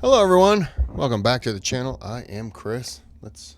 Hello everyone, welcome back to the channel. I am Chris. Let's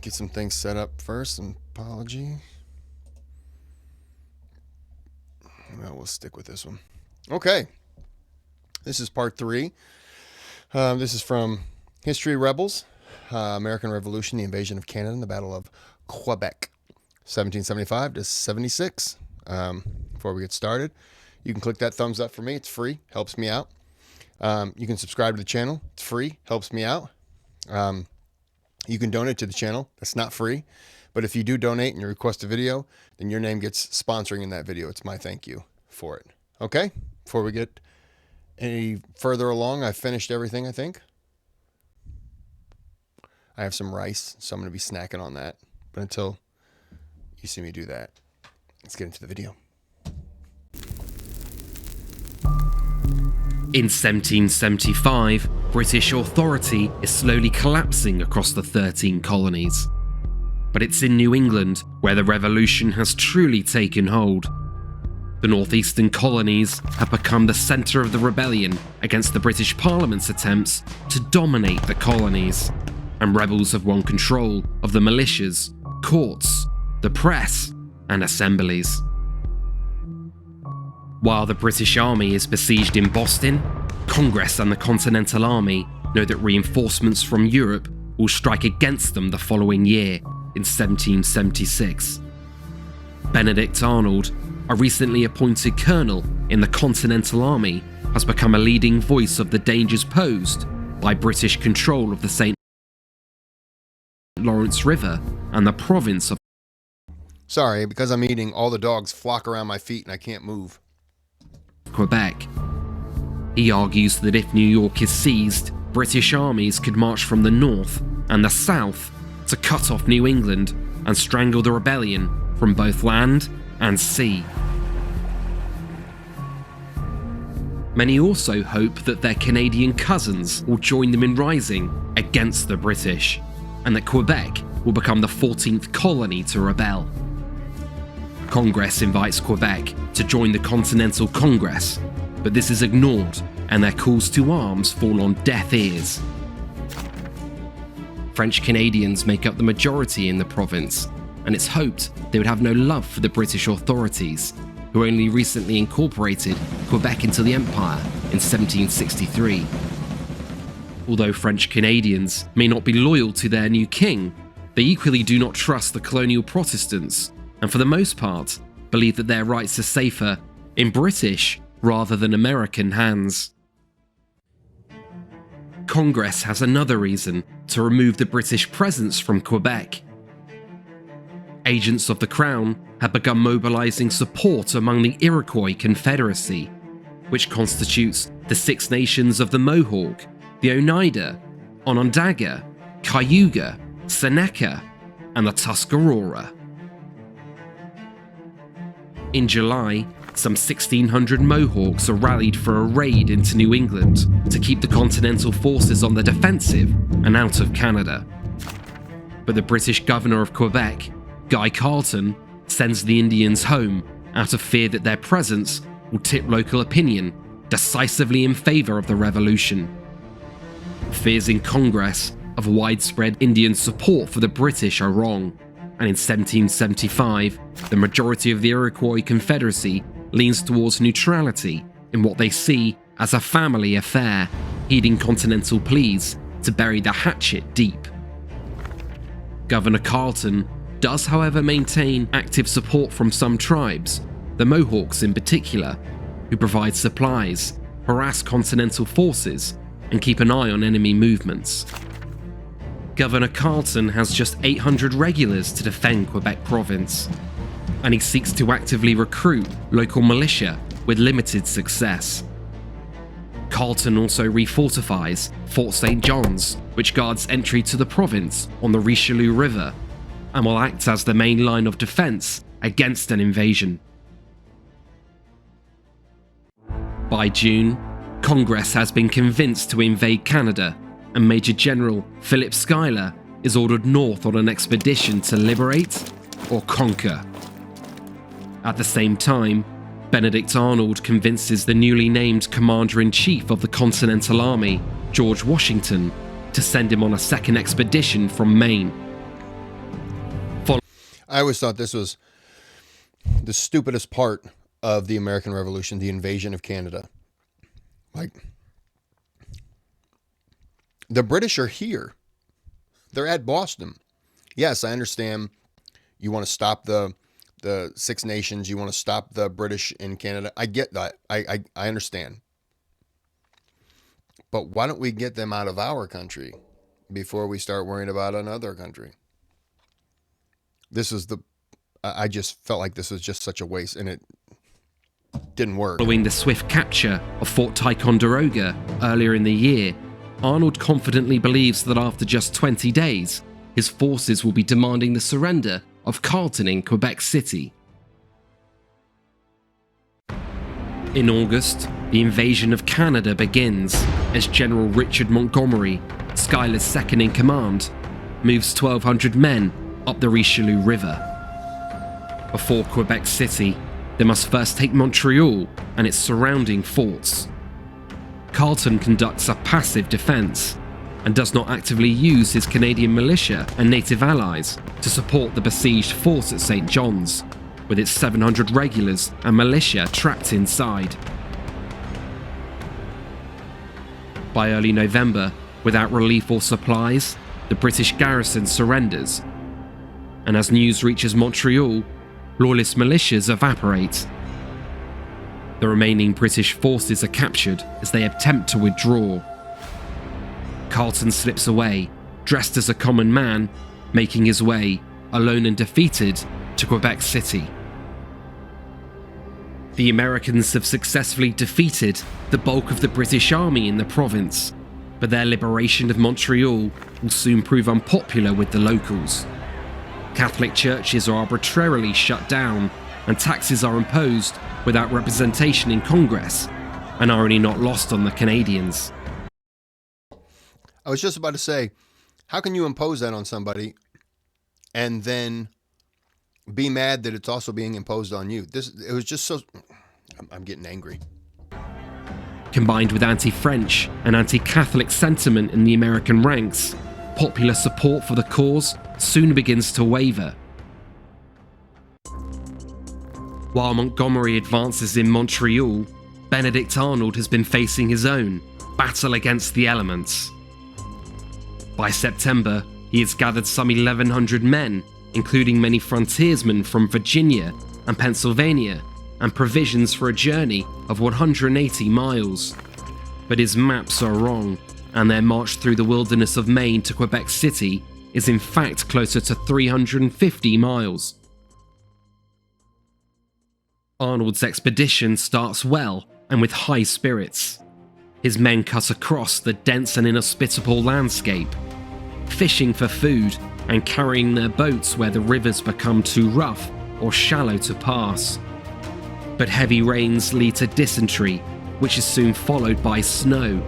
get some things set up first. An apology. Well, we'll stick with this one. Okay, this is part 3. This is from History Rebels, American Revolution, the Invasion of Canada, and the Battle of Quebec, 1775 to 76. Before we get started, you can click that thumbs up for me. It's free, helps me out. You can subscribe to the channel. It's free, helps me out. You can donate to the channel. That's not free. But if you do donate and you request a video, then your name gets sponsoring in that video. It's my thank you for it. Okay? Before we get any further along, I've finished everything, I think. I have some rice, so I'm going to be snacking on that. But until you see me do that, let's get into the video. In 1775, British authority is slowly collapsing across the 13 colonies. But it's in New England where the revolution has truly taken hold. The northeastern colonies have become the centre of the rebellion against the British Parliament's attempts to dominate the colonies, and rebels have won control of the militias, courts, the press, and assemblies. While the British Army is besieged in Boston, Congress and the Continental Army know that reinforcements from Europe will strike against them the following year, in 1776. Benedict Arnold, a recently appointed colonel in the Continental Army, has become a leading voice of the dangers posed by British control of the St. Lawrence River and the province of... Sorry, because I'm eating, all the dogs flock around my feet and I can't move. Quebec. He argues that if New York is seized, British armies could march from the north and the south to cut off New England and strangle the rebellion from both land and sea. Many also hope that their Canadian cousins will join them in rising against the British, and that Quebec will become the 14th colony to rebel. Congress invites Quebec to join the Continental Congress, but this is ignored and their calls to arms fall on deaf ears. French Canadians make up the majority in the province, and it's hoped they would have no love for the British authorities, who only recently incorporated Quebec into the Empire in 1763. Although French Canadians may not be loyal to their new king, they equally do not trust the colonial Protestants, and for the most part, believe that their rights are safer in British rather than American hands. Congress has another reason to remove the British presence from Quebec. Agents of the Crown have begun mobilizing support among the Iroquois Confederacy, which constitutes the Six Nations of the Mohawk, the Oneida, Onondaga, Cayuga, Seneca, and the Tuscarora. In July, some 1,600 Mohawks are rallied for a raid into New England to keep the Continental forces on the defensive and out of Canada. But the British governor of Quebec, Guy Carleton, sends the Indians home out of fear that their presence will tip local opinion decisively in favour of the revolution. Fears in Congress of widespread Indian support for the British are wrong, and in 1775, the majority of the Iroquois Confederacy leans towards neutrality in what they see as a family affair, heeding Continental pleas to bury the hatchet deep. Governor Carleton does, however, maintain active support from some tribes, the Mohawks in particular, who provide supplies, harass Continental forces, and keep an eye on enemy movements. Governor Carleton has just 800 regulars to defend Quebec province, and he seeks to actively recruit local militia with limited success. Carleton also refortifies Fort St. John's, which guards entry to the province on the Richelieu River, and will act as the main line of defence against an invasion. By June, Congress has been convinced to invade Canada, and Major General Philip Schuyler is ordered north on an expedition to liberate or conquer. At the same time, Benedict Arnold convinces the newly named Commander-in-Chief of the Continental Army, George Washington, to send him on a second expedition from Maine. I always thought this was the stupidest part of the American Revolution, the invasion of Canada. Like, the British are here. They're at Boston. Yes, I understand you want to stop the Six Nations. You want to stop the British in Canada. I get that. I understand. But why don't we get them out of our country before we start worrying about another country? I just felt like this was just such a waste, and it didn't work. Following the swift capture of Fort Ticonderoga earlier in the year, Arnold confidently believes that after just 20 days, his forces will be demanding the surrender of Carleton in Quebec City. In August, the invasion of Canada begins as General Richard Montgomery, Schuyler's second in command, moves 1,200 men up the Richelieu River. Before Quebec City, they must first take Montreal and its surrounding forts. Carleton conducts a passive defence and does not actively use his Canadian militia and native allies to support the besieged fort at St. John's, with its 700 regulars and militia trapped inside. By early November, without relief or supplies, the British garrison surrenders, and as news reaches Montreal, Loyalist militias evaporate. The remaining British forces are captured as they attempt to withdraw. Carleton slips away, dressed as a common man, making his way, alone and defeated, to Quebec City. The Americans have successfully defeated the bulk of the British army in the province, but their liberation of Montreal will soon prove unpopular with the locals. Catholic churches are arbitrarily shut down, and taxes are imposed without representation in Congress, an irony not lost on the Canadians. I was just about to say, how can you impose that on somebody and then be mad that it's also being imposed on you? It was just so... I'm getting angry. Combined with anti-French and anti-Catholic sentiment in the American ranks, popular support for the cause soon begins to waver. While Montgomery advances in Montreal, Benedict Arnold has been facing his own battle against the elements. By September, he has gathered some 1,100 men, including many frontiersmen from Virginia and Pennsylvania, and provisions for a journey of 180 miles. But his maps are wrong, and their march through the wilderness of Maine to Quebec City is in fact closer to 350 miles. Arnold's expedition starts well and with high spirits. His men cut across the dense and inhospitable landscape, fishing for food and carrying their boats where the rivers become too rough or shallow to pass. But heavy rains lead to dysentery, which is soon followed by snow,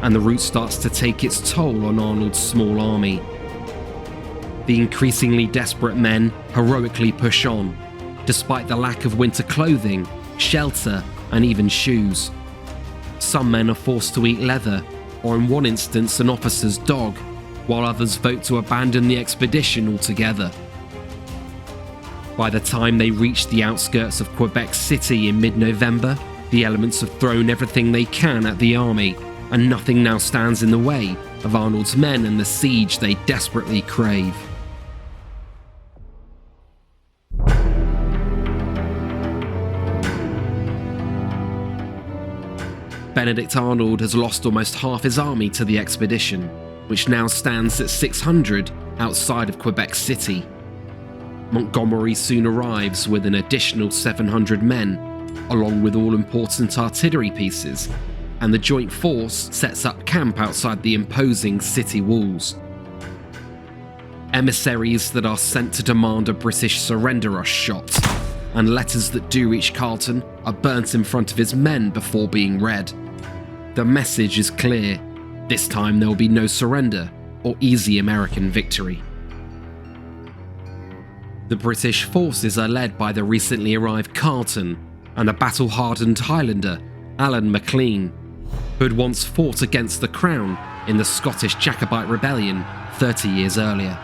and the route starts to take its toll on Arnold's small army. The increasingly desperate men heroically push on, despite the lack of winter clothing, shelter, and even shoes. Some men are forced to eat leather, or in one instance an officer's dog, while others vote to abandon the expedition altogether. By the time they reach the outskirts of Quebec City in mid-November, the elements have thrown everything they can at the army, and nothing now stands in the way of Arnold's men and the siege they desperately crave. Benedict Arnold has lost almost half his army to the expedition, which now stands at 600 outside of Quebec City. Montgomery soon arrives with an additional 700 men, along with all important artillery pieces, and the joint force sets up camp outside the imposing city walls. Emissaries that are sent to demand a British surrender are shot, and letters that do reach Carleton are burnt in front of his men before being read. The message is clear: this time there will be no surrender or easy American victory. The British forces are led by the recently arrived Carleton, and the battle-hardened Highlander, Alan MacLean, who had once fought against the Crown in the Scottish Jacobite Rebellion 30 years earlier.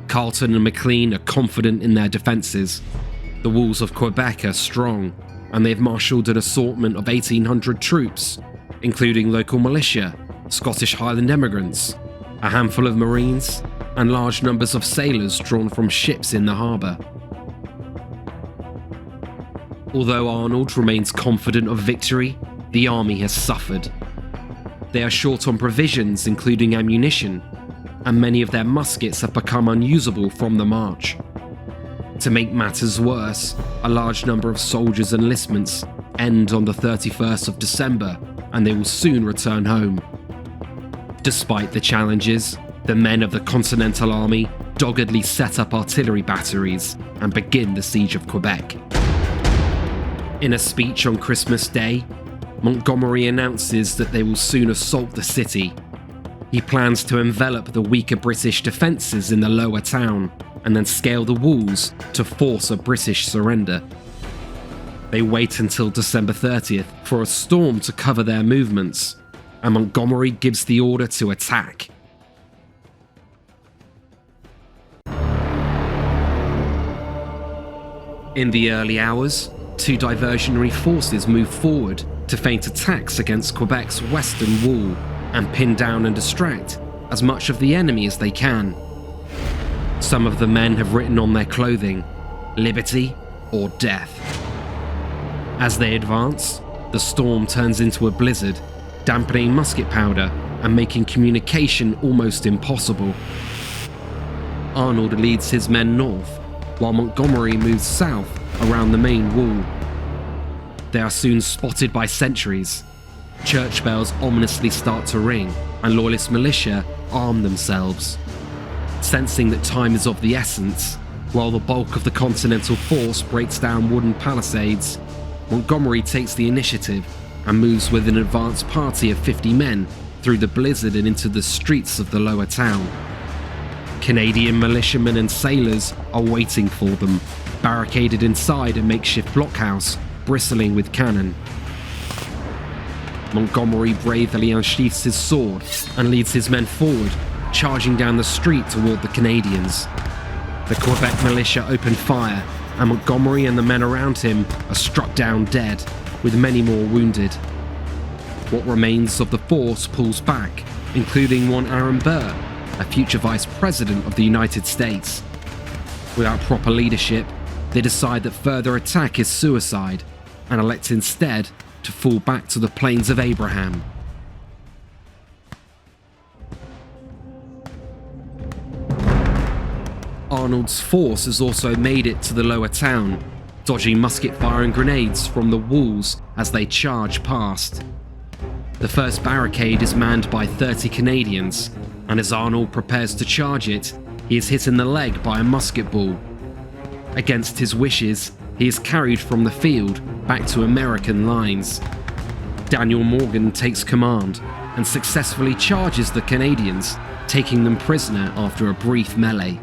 Carleton and MacLean are confident in their defences. The walls of Quebec are strong, and they've marshalled an assortment of 1,800 troops, including local militia, Scottish Highland emigrants, a handful of Marines, and large numbers of sailors drawn from ships in the harbour. Although Arnold remains confident of victory, the army has suffered. They are short on provisions, including ammunition, and many of their muskets have become unusable from the march. To make matters worse, a large number of soldiers' enlistments end on the 31st of December, and they will soon return home. Despite the challenges, the men of the Continental Army doggedly set up artillery batteries and begin the siege of Quebec. In a speech on Christmas Day, Montgomery announces that they will soon assault the city. He plans to envelop the weaker British defences in the lower town and then scale the walls to force a British surrender. They wait until December 30th for a storm to cover their movements, and Montgomery gives the order to attack. In the early hours, two diversionary forces move forward to feint attacks against Quebec's western wall and pin down and distract as much of the enemy as they can. Some of the men have written on their clothing, "Liberty or death." As they advance, the storm turns into a blizzard, dampening musket powder and making communication almost impossible. Arnold leads his men north, while Montgomery moves south around the main wall. They are soon spotted by sentries. Church bells ominously start to ring, and loyalist militia arm themselves. Sensing that time is of the essence, while the bulk of the Continental force breaks down wooden palisades, Montgomery takes the initiative and moves with an advance party of 50 men through the blizzard and into the streets of the lower town. Canadian militiamen and sailors are waiting for them, barricaded inside a makeshift blockhouse bristling with cannon. Montgomery bravely unsheaths his sword and leads his men forward, charging down the street toward the Canadians. The Quebec militia open fire, and Montgomery and the men around him are struck down dead, with many more wounded. What remains of the force pulls back, including one Aaron Burr, a future Vice President of the United States. Without proper leadership, they decide that further attack is suicide, and elect instead to fall back to the Plains of Abraham. Arnold's force has also made it to the lower town, dodging musket fire and grenades from the walls as they charge past. The first barricade is manned by 30 Canadians, and as Arnold prepares to charge it, he is hit in the leg by a musket ball. Against his wishes, he is carried from the field back to American lines. Daniel Morgan takes command and successfully charges the Canadians, taking them prisoner after a brief melee.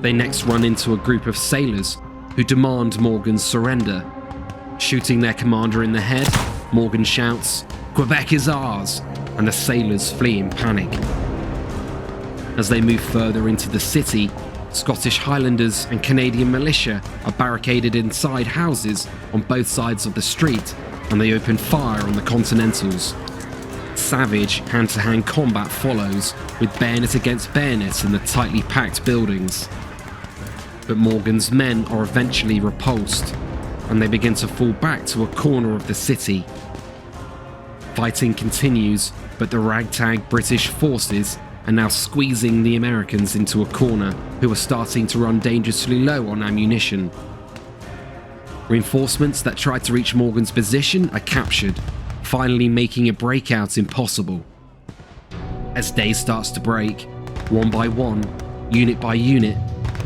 They next run into a group of sailors who demand Morgan's surrender. Shooting their commander in the head, Morgan shouts, "Quebec is ours," and the sailors flee in panic. As they move further into the city, Scottish Highlanders and Canadian militia are barricaded inside houses on both sides of the street, and they open fire on the Continentals. Savage hand-to-hand combat follows, with bayonet against bayonet in the tightly packed buildings. But Morgan's men are eventually repulsed, and they begin to fall back to a corner of the city. Fighting continues, but the ragtag British forces are now squeezing the Americans into a corner, who are starting to run dangerously low on ammunition. Reinforcements that tried to reach Morgan's position are captured, finally making a breakout impossible. As day starts to break, one by one, unit by unit,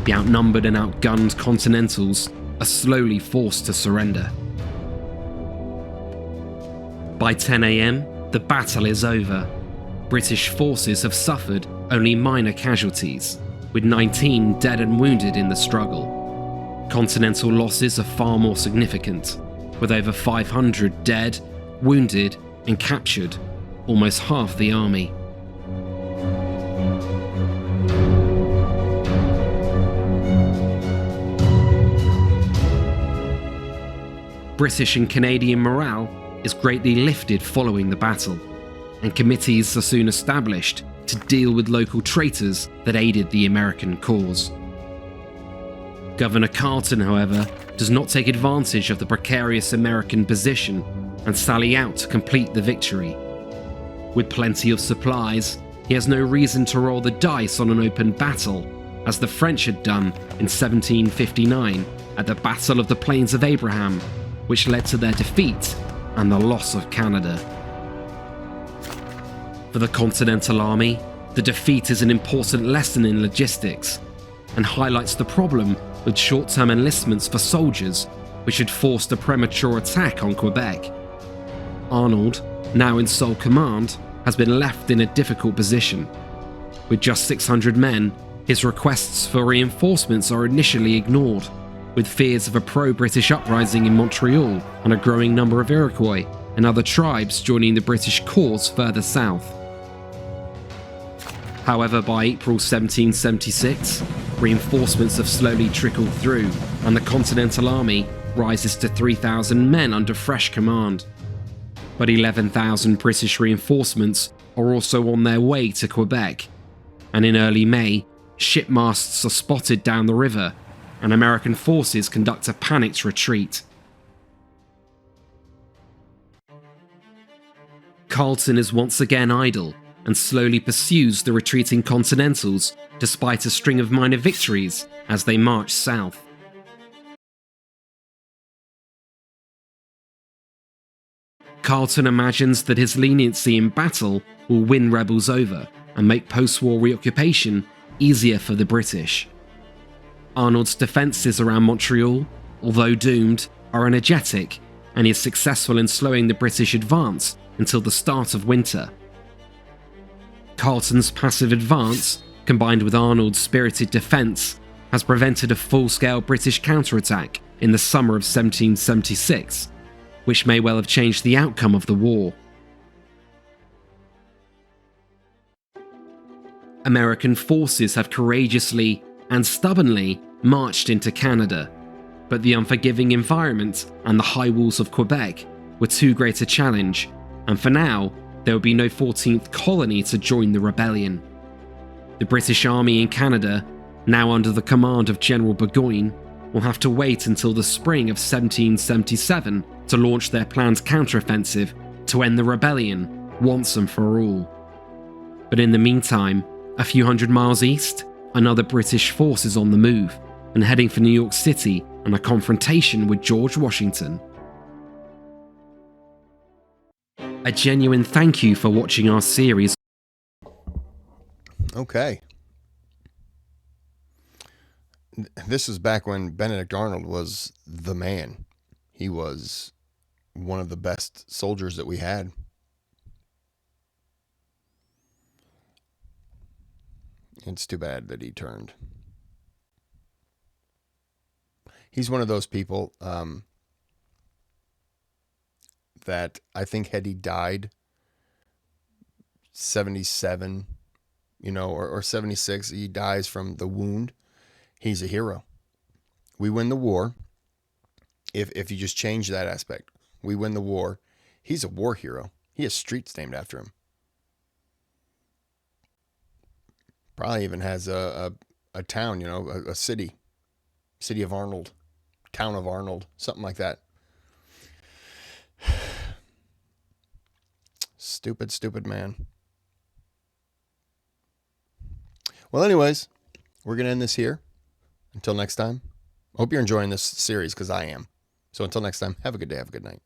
the outnumbered and outgunned Continentals are slowly forced to surrender. By 10 a.m, the battle is over. British forces have suffered only minor casualties, with 19 dead and wounded in the struggle. Continental losses are far more significant, with over 500 dead, wounded, and captured, almost half the army. British and Canadian morale is greatly lifted following the battle, and committees are soon established to deal with local traitors that aided the American cause. Governor Carleton, however, does not take advantage of the precarious American position and sally out to complete the victory. With plenty of supplies, he has no reason to roll the dice on an open battle, as the French had done in 1759 at the Battle of the Plains of Abraham, which led to their defeat and the loss of Canada. For the Continental Army, the defeat is an important lesson in logistics and highlights the problem with short-term enlistments for soldiers, which had forced a premature attack on Quebec. Arnold, now in sole command, has been left in a difficult position. With just 600 men, his requests for reinforcements are initially ignored, with fears of a pro-British uprising in Montreal and a growing number of Iroquois and other tribes joining the British cause further south. However, by April 1776, reinforcements have slowly trickled through, and the Continental Army rises to 3,000 men under fresh command. But 11,000 British reinforcements are also on their way to Quebec, and in early May, shipmasts are spotted down the river, and American forces conduct a panicked retreat. Carleton is once again idle and slowly pursues the retreating Continentals despite a string of minor victories as they march south. Carleton imagines that his leniency in battle will win rebels over and make post-war reoccupation easier for the British. Arnold's defences around Montreal, although doomed, are energetic, and he is successful in slowing the British advance until the start of winter. Carleton's passive advance, combined with Arnold's spirited defence, has prevented a full-scale British counterattack in the summer of 1776, which may well have changed the outcome of the war. American forces have courageously and stubbornly marched into Canada, but the unforgiving environment and the high walls of Quebec were too great a challenge, and for now, there would be no 14th colony to join the rebellion. The British Army in Canada, now under the command of General Burgoyne, will have to wait until the spring of 1777 to launch their planned counteroffensive to end the rebellion once and for all. But in the meantime, a few hundred miles east, another British force is on the move and heading for New York City and a confrontation with George Washington. A genuine thank you for watching our series. Okay. This is back when Benedict Arnold was the man. He was one of the best soldiers that we had. It's too bad that he turned. He's one of those people that I think had he died 77, or 76, he dies from the wound, he's a hero. We win the war. If you just change that aspect, we win the war. He's a war hero. He has streets named after him. Probably even has a town, a city of Arnold, town of Arnold, something like that. Stupid man. Well, anyways, we're going to end this here. Until next time, I hope you're enjoying this series because I am. So until next time, have a good day, have a good night.